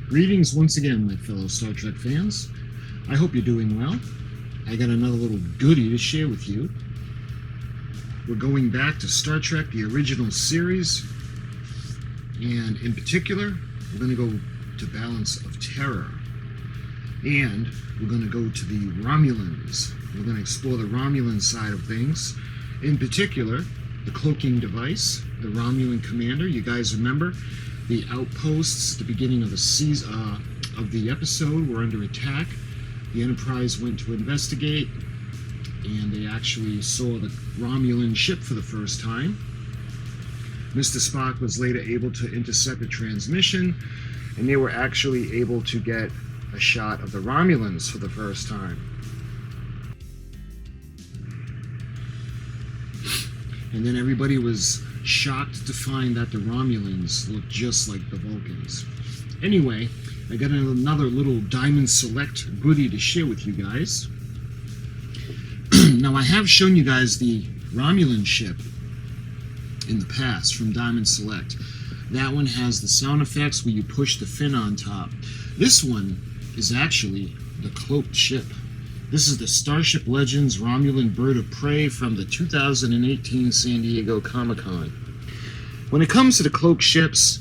Greetings once again, my fellow Star Trek fans. I hope you're doing well. I got another little goodie to share with you. We're going back to Star Trek, the original series, and in particular, we're going to go to Balance of Terror. And we're going to go to the Romulans. We're going to explore the Romulan side of things. In particular, the cloaking device, the Romulan commander. You guys remember the outposts at the beginning of the season of the episode were under attack. The Enterprise went to investigate, and they actually saw the Romulan ship for the first time. Mr. Spock was later able to intercept a transmission, and they were actually able to get a shot of the Romulans for the first time. And then everybody was shocked to find that the Romulans looked just like the Vulcans. Anyway, I got another little Diamond Select goodie to share with you guys. Now, I have shown you guys the Romulan ship in the past from Diamond Select. That one has the sound effects where you push the fin on top. This one is actually the cloaked ship. This is the Starship Legends Romulan Bird of Prey from the 2018 San Diego Comic-Con. When it comes to the cloaked ships,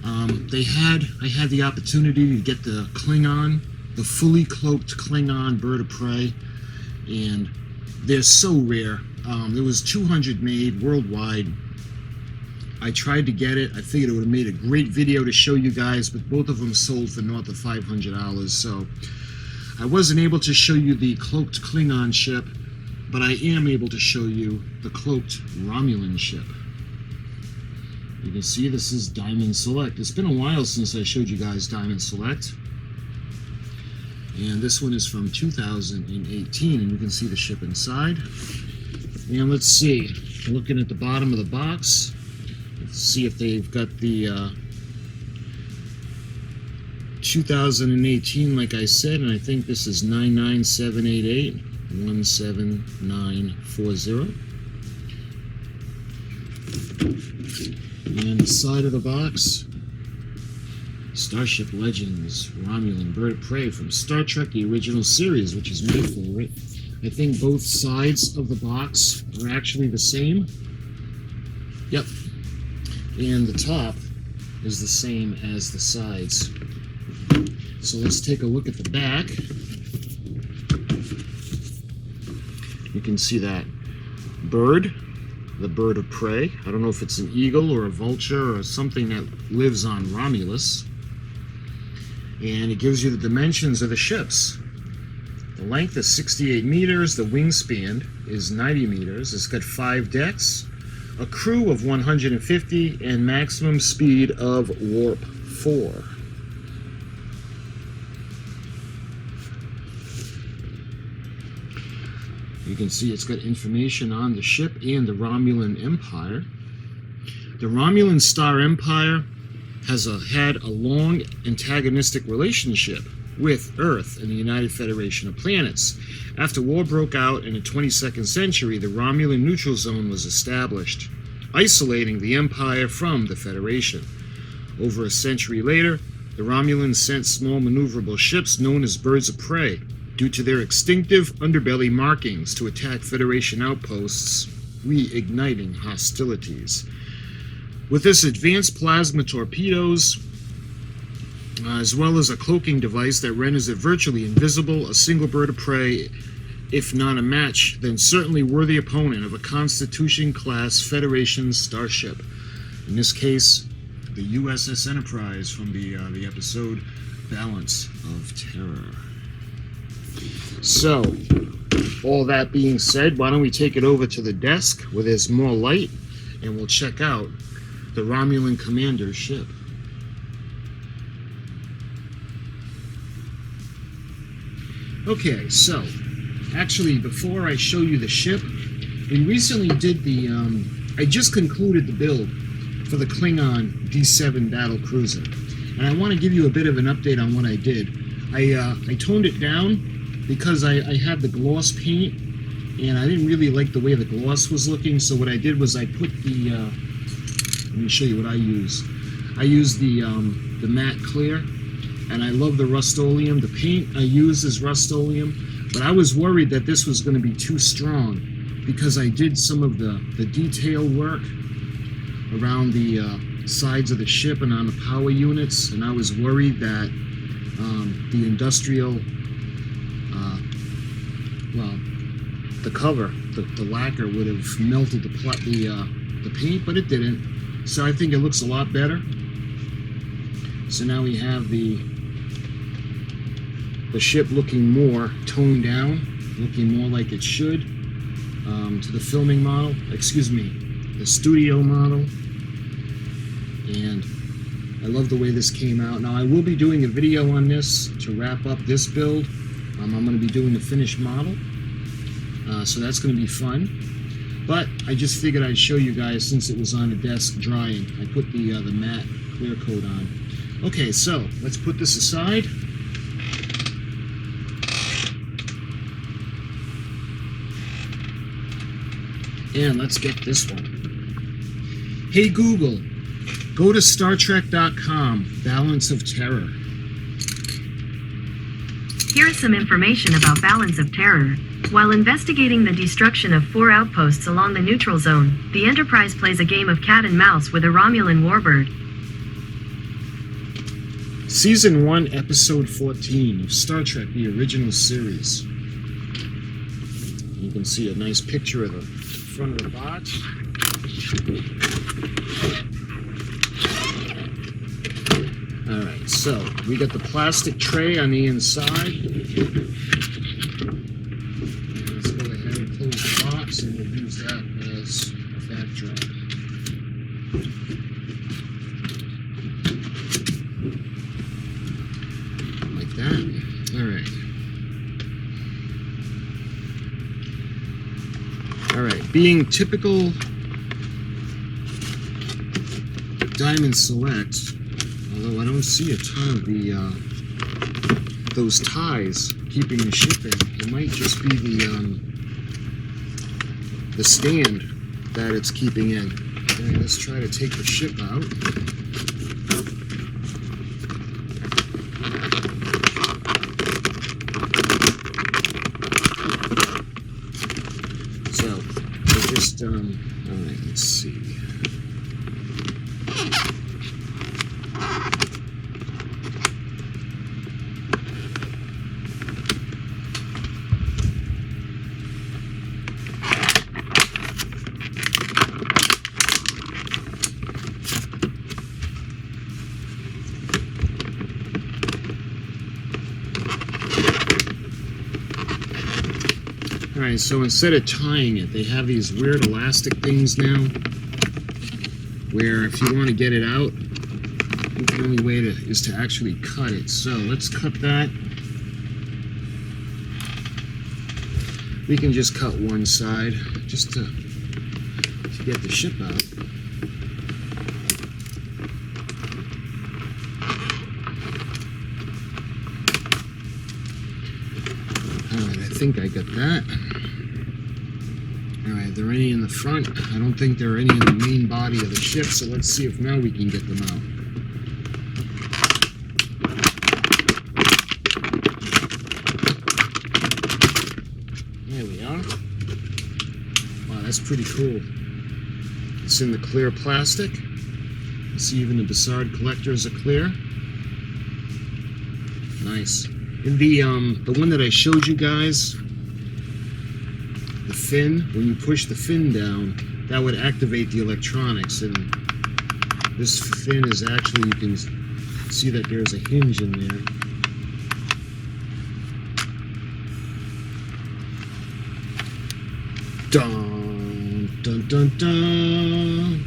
I had the opportunity to get the Klingon, the fully cloaked Klingon Bird of Prey, and they're so rare. There was 200 made worldwide. I tried to get it. I figured it would have made a great video to show you guys, but both of them sold for north of $500, so I wasn't able to show you the cloaked Klingon ship, but I am able to show you the cloaked Romulan ship. You can see this is Diamond Select. It's been a while since I showed you guys Diamond Select. And this one is from 2018, and you can see the ship inside. And let's see, looking at the bottom of the box, let's see if they've got the 2018, like I said, and I think this is 99788 17940. And the side of the box, Starship Legends Romulan Bird of Prey from Star Trek, the original series, which is my favorite. I think both sides of the box are actually the same. Yep. And the top is the same as the sides. So let's take a look at the back. You can see that bird, the bird of prey. I don't know if it's an eagle or a vulture or something that lives on Romulus. And it gives you the dimensions of the ships. The length is 68 meters, the wingspan is 90 meters. It's got 5 decks, a crew of 150, and maximum speed of warp 4. You can see it's got information on the ship and the Romulan Empire. The Romulan Star Empire has had a long antagonistic relationship with Earth and the United Federation of Planets. After war broke out in the 22nd century, the Romulan Neutral Zone was established, isolating the Empire from the Federation. Over a century later, the Romulans sent small maneuverable ships known as Birds of Prey, due to their instinctive underbelly markings, to attack Federation outposts, reigniting hostilities. With this advanced plasma torpedoes, as well as a cloaking device that renders it virtually invisible, a single bird of prey, if not a match, then certainly worthy opponent of a Constitution-class Federation starship. In this case, the USS Enterprise from the episode Balance of Terror. So, all that being said, why don't we take it over to the desk where there's more light, and we'll check out the Romulan commander's ship. Okay, so, actually, before I show you the ship, we recently did the, I just concluded the build for the Klingon D7 battle cruiser, and I want to give you a bit of an update on what I did. I toned it down because I had the gloss paint, and I didn't really like the way the gloss was looking, so what I did was I put the, let me show you what I use. I used the matte clear, and I love the Rust-Oleum. The paint I use is Rust-Oleum, but I was worried that this was going to be too strong because I did some of the detail work around the sides of the ship and on the power units, and I was worried that the industrial, the cover, the lacquer would have melted the paint, but it didn't. So I think it looks a lot better. So now we have the ship looking more toned down, looking more like it should to the filming model, the studio model. And I love the way this came out. Now I will be doing a video on this to wrap up this build. I'm going to be doing the finished model, so that's going to be fun. But I just figured I'd show you guys since it was on the desk drying. I put the matte clear coat on. Okay, so let's put this aside. And let's get this one. Hey Google, go to StarTrek.com, Balance of Terror. Here is some information about Balance of Terror. While investigating the destruction of 4 outposts along the neutral zone, the Enterprise plays a game of cat and mouse with a Romulan warbird. Season 1, Episode 14 of Star Trek, the original series. You can see a nice picture of the front of the box. Alright, so we got the plastic tray on the inside. Let's go ahead and close the box, and we'll use that as a backdrop. Like that. Alright. Alright, being typical Diamond Select, although I don't see a ton of those ties keeping the ship in, it might just be the stand that it's keeping in. Okay, let's try to take the ship out. So, we're just, alright, let's see. Alright, so instead of tying it, they have these weird elastic things now, where if you want to get it out, the only way is to actually cut it. So let's cut that. We can just cut one side, just to get the ship out. Alright, I think I got that. Alright, are there any in the front? I don't think there are any in the main body of the ship, so let's see if now we can get them out. There we are. Wow, that's pretty cool. It's in the clear plastic. You see even the Bassard collectors are clear. Nice. In the one that I showed you guys, the fin, when you push the fin down, that would activate the electronics, and this fin is actually, you can see that there's a hinge in there. Dun dun dun dun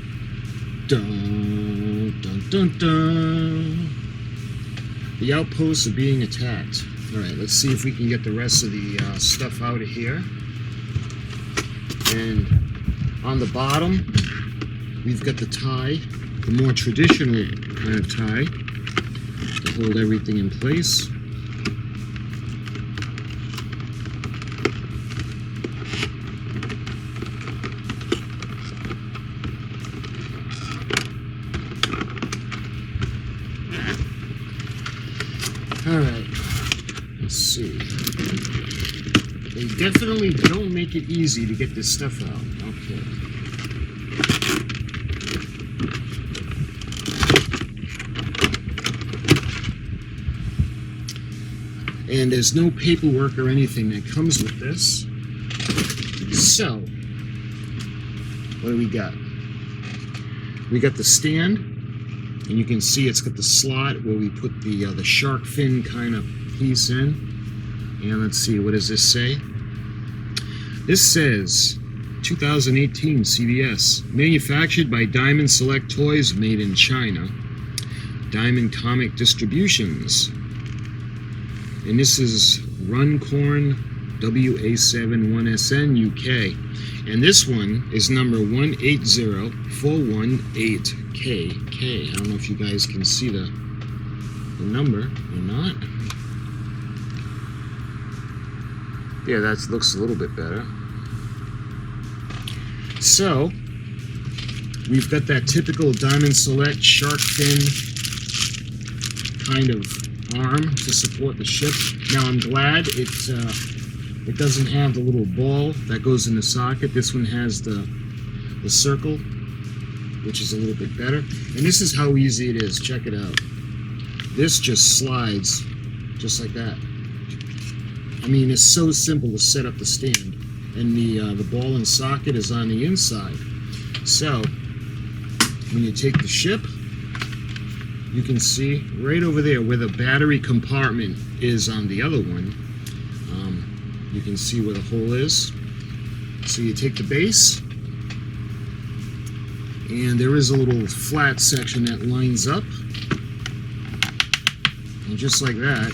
dun dun dun dun. The outposts are being attacked. Alright, let's see if we can get the rest of the stuff out of here. And on the bottom, we've got the tie, the more traditional kind of tie, to hold everything in place. Alright. Let's see. They definitely don't make it easy to get this stuff out. Okay. And there's no paperwork or anything that comes with this. So, what do we got? We got the stand, and you can see it's got the slot where we put the shark fin kind of piece in. And let's see, what does this say? This says 2018 CBS, manufactured by Diamond Select Toys, made in China. Diamond Comic Distributions. And this is Runcorn WA71SN UK. And this one is number 180418KK. I don't know if you guys can see the number or not. Yeah, that looks a little bit better. So, we've got that typical Diamond Select shark fin kind of arm to support the ship. Now I'm glad it doesn't have the little ball that goes in the socket. This one has the circle, which is a little bit better. And this is how easy it is. Check it out. This just slides just like that. I mean, it's so simple to set up the stand. And the ball and socket is on the inside. So, when you take the ship, you can see right over there where the battery compartment is on the other one. You can see where the hole is. So you take the base, and there is a little flat section that lines up. And just like that,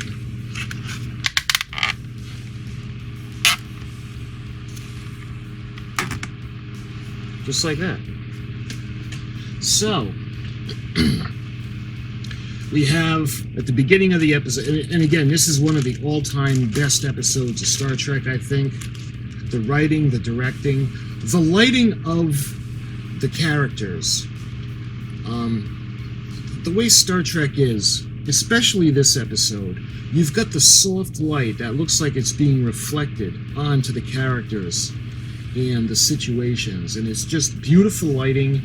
just like that. So, we have, at the beginning of the episode, and again, this is one of the all-time best episodes of Star Trek, I think. The writing, the directing, the lighting of the characters. The way Star Trek is, especially this episode, you've got the soft light that looks like it's being reflected onto the characters and the situations, and it's just beautiful lighting.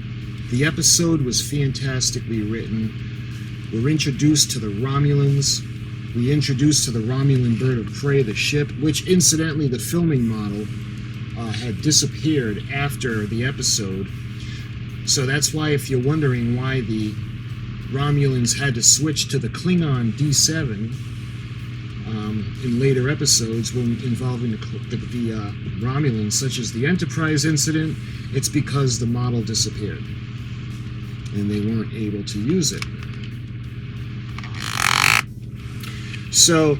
The episode was fantastically written. We're introduced to the Romulans. We introduced to the Romulan bird of prey, the ship, which incidentally the filming model had disappeared after the episode. So that's why, if you're wondering why the Romulans had to switch to the Klingon D7 in later episodes when involving the Romulans, such as the Enterprise incident, it's because the model disappeared and they weren't able to use it. So,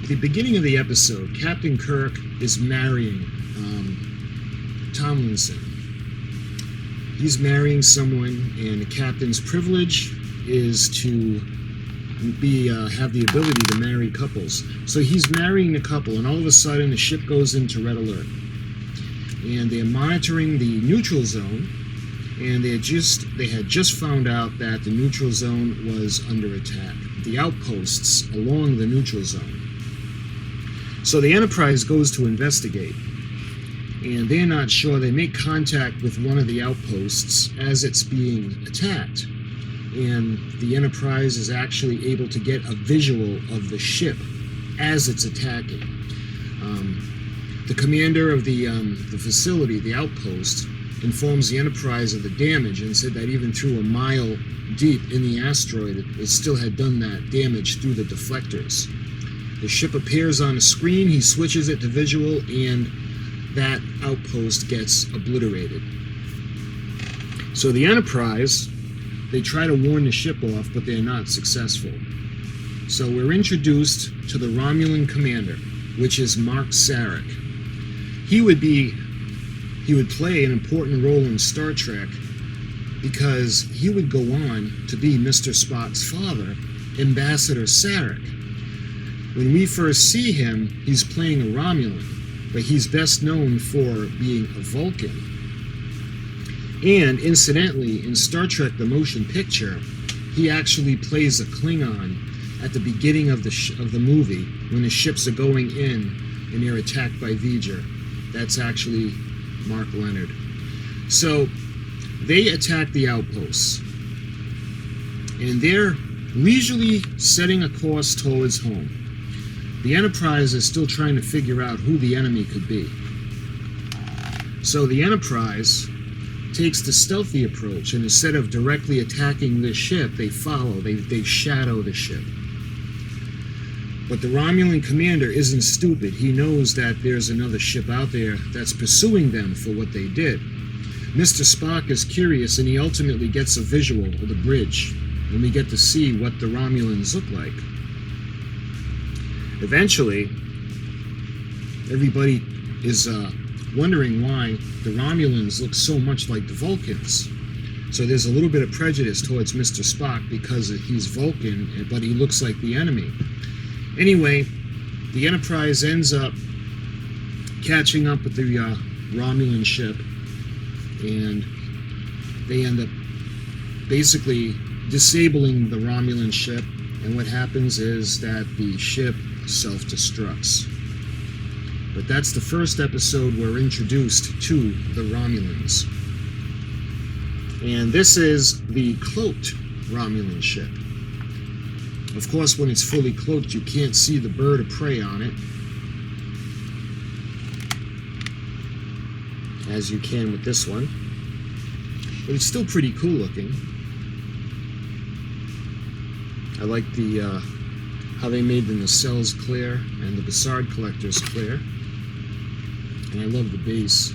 at the beginning of the episode, Captain Kirk is marrying Tomlinson. He's marrying someone, and the captain's privilege is to have the ability to marry couples. So he's marrying a couple, and all of a sudden the ship goes into red alert. And they're monitoring the neutral zone, and they had just found out that the neutral zone was under attack. The outposts along the neutral zone. So the Enterprise goes to investigate, and they're not sure. They make contact with one of the outposts as it's being attacked, and the Enterprise is actually able to get a visual of the ship as it's attacking. The commander of the facility, the outpost, informs the Enterprise of the damage and said that even through a mile deep in the asteroid, it still had done that damage through the deflectors. The ship appears on a screen, he switches it to visual, and that outpost gets obliterated. So the Enterprise, they try to warn the ship off, but they're not successful. So we're introduced to the Romulan commander, which is Mark Sarek. He would play an important role in Star Trek because he would go on to be Mr. Spock's father, Ambassador Sarek. When we first see him, he's playing a Romulan, but he's best known for being a Vulcan. And incidentally, in Star Trek the Motion Picture, he actually plays a Klingon at the beginning of the movie when the ships are going in and they're attacked by V'ger. That's actually Mark Leonard. So they attack the outposts, and they're leisurely setting a course towards home. The Enterprise is still trying to figure out who the enemy could be. So the Enterprise takes the stealthy approach, and instead of directly attacking the ship, they follow, they shadow the ship. But the Romulan commander isn't stupid. He knows that there's another ship out there that's pursuing them for what they did. Mr. Spock is curious, and he ultimately gets a visual of the bridge, and we get to see what the Romulans look like. Eventually, everybody is wondering why the Romulans look so much like the Vulcans. So there's a little bit of prejudice towards Mr. Spock because he's Vulcan, but he looks like the enemy. Anyway, the Enterprise ends up catching up with the Romulan ship, and they end up basically disabling the Romulan ship, and what happens is that the ship self-destructs. But that's the first episode we're introduced to the Romulans. And this is the cloaked Romulan ship. Of course, when it's fully cloaked, you can't see the bird of prey on it, as you can with this one. But it's still pretty cool looking. I like the how they made the nacelles clear and the Bassard collectors clear. And I love the base.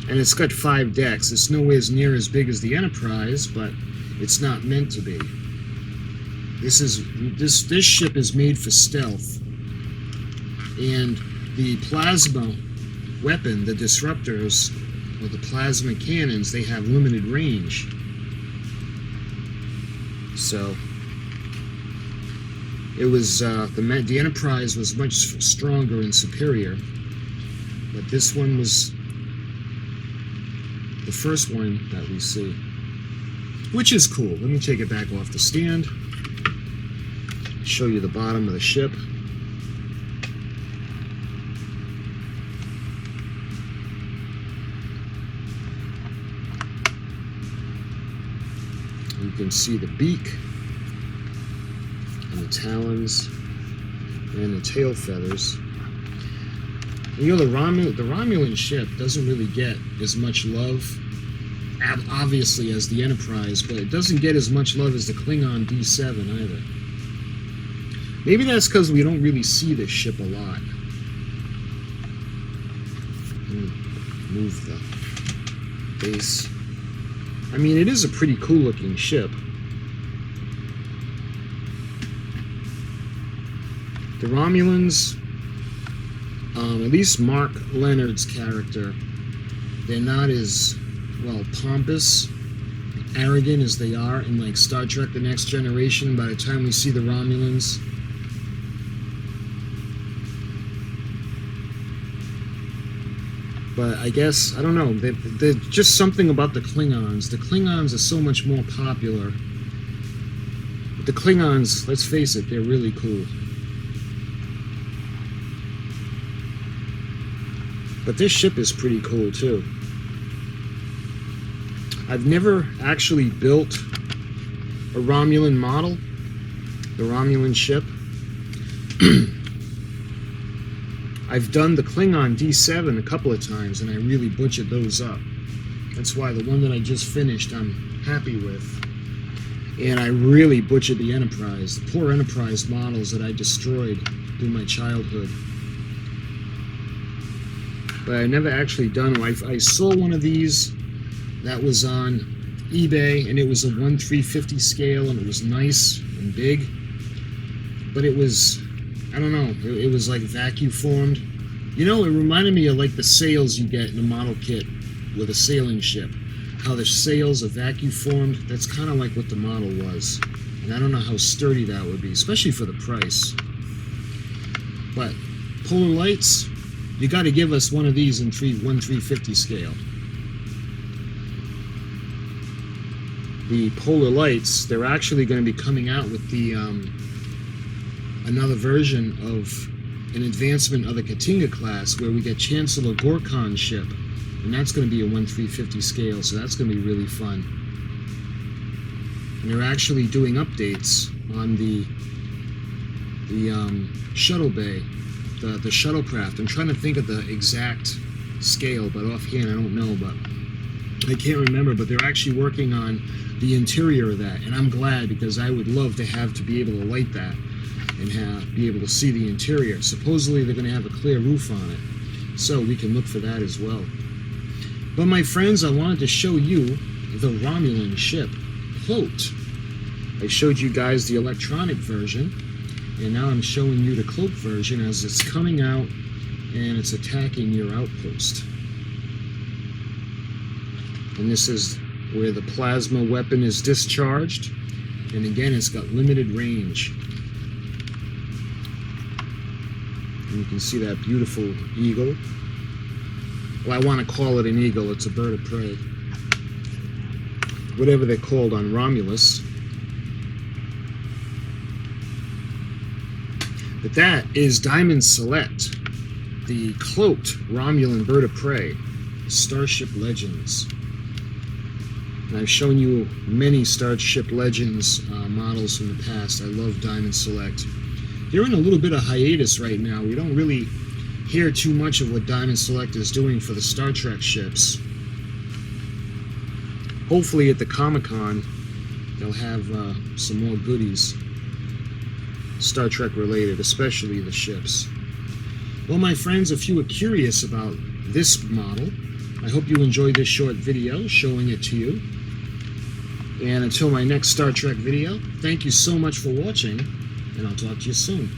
And it's got 5 decks. It's nowhere near as big as the Enterprise, but it's not meant to be. This ship is made for stealth. And the plasma weapon, the disruptors, or the plasma cannons, they have limited range. So it was the Enterprise was much stronger and superior, but this one was the first one that we see, which is cool. Let me take it back off the stand, show you the bottom of the ship. You can see the beak and the talons and the tail feathers. You know, the Romulan ship doesn't really get as much love, obviously, as the Enterprise, but it doesn't get as much love as the Klingon D7 either. Maybe that's because we don't really see this ship a lot. Move the base. I mean, it is a pretty cool looking ship. The Romulans, at least Mark Leonard's character, they're not as, well, pompous, arrogant as they are in, like, Star Trek The Next Generation by the time we see the Romulans. But I guess, I don't know, there's just something about the Klingons. The Klingons are so much more popular. But the Klingons, let's face it, they're really cool. But this ship is pretty cool too. I've never actually built a Romulan model, the Romulan ship. I've done the Klingon D7 a couple of times, and I really butchered those up. That's why the one that I just finished I'm happy with. And I really butchered the Enterprise, the poor Enterprise models that I destroyed through my childhood. But I never actually done one. I saw one of these that was on eBay, and it was a 1/350 scale, and it was nice and big. But it was, I don't know, it was like vacuum formed. You know, it reminded me of like the sails you get in a model kit with a sailing ship. How the sails are vacuum formed. That's kind of like what the model was. And I don't know how sturdy that would be, especially for the price. But Polar Lights, you got to give us one of these in 1/350 scale. the polar lights, they're actually going to be coming out with the another version of an advancement of the Katinga class, where we get Chancellor Gorkon's ship, and that's going to be a 1/350 scale, so that's going to be really fun. And they're actually doing updates on the shuttle bay, the shuttlecraft. I'm trying to think of the exact scale, but offhand I don't know, but I can't remember. But they're actually working on the interior of that, and I'm glad, because I would love to be able to light that and be able to see the interior. Supposedly they're going to have a clear roof on it, so we can look for that as well. But my friends, I wanted to show you the Romulan ship, Cloaked. I showed you guys the electronic version, and now I'm showing you the cloaked version as it's coming out and it's attacking your outpost. And this is where the plasma weapon is discharged, and again, it's got limited range. And you can see that beautiful eagle. Well, I want to call it an eagle. It's a bird of prey. Whatever they're called on Romulus. But that is Diamond Select, the cloaked Romulan bird of prey, Starship Legends. And I've shown you many Starship Legends models from the past. I love Diamond Select. They're in a little bit of hiatus right now. We don't really hear too much of what Diamond Select is doing for the Star Trek ships. Hopefully at the Comic-Con they'll have some more goodies Star Trek related, especially the ships. Well, my friends, if you were curious about this model, I hope you enjoyed this short video showing it to you. And until my next Star Trek video, thank you so much for watching, and I'll talk to you soon.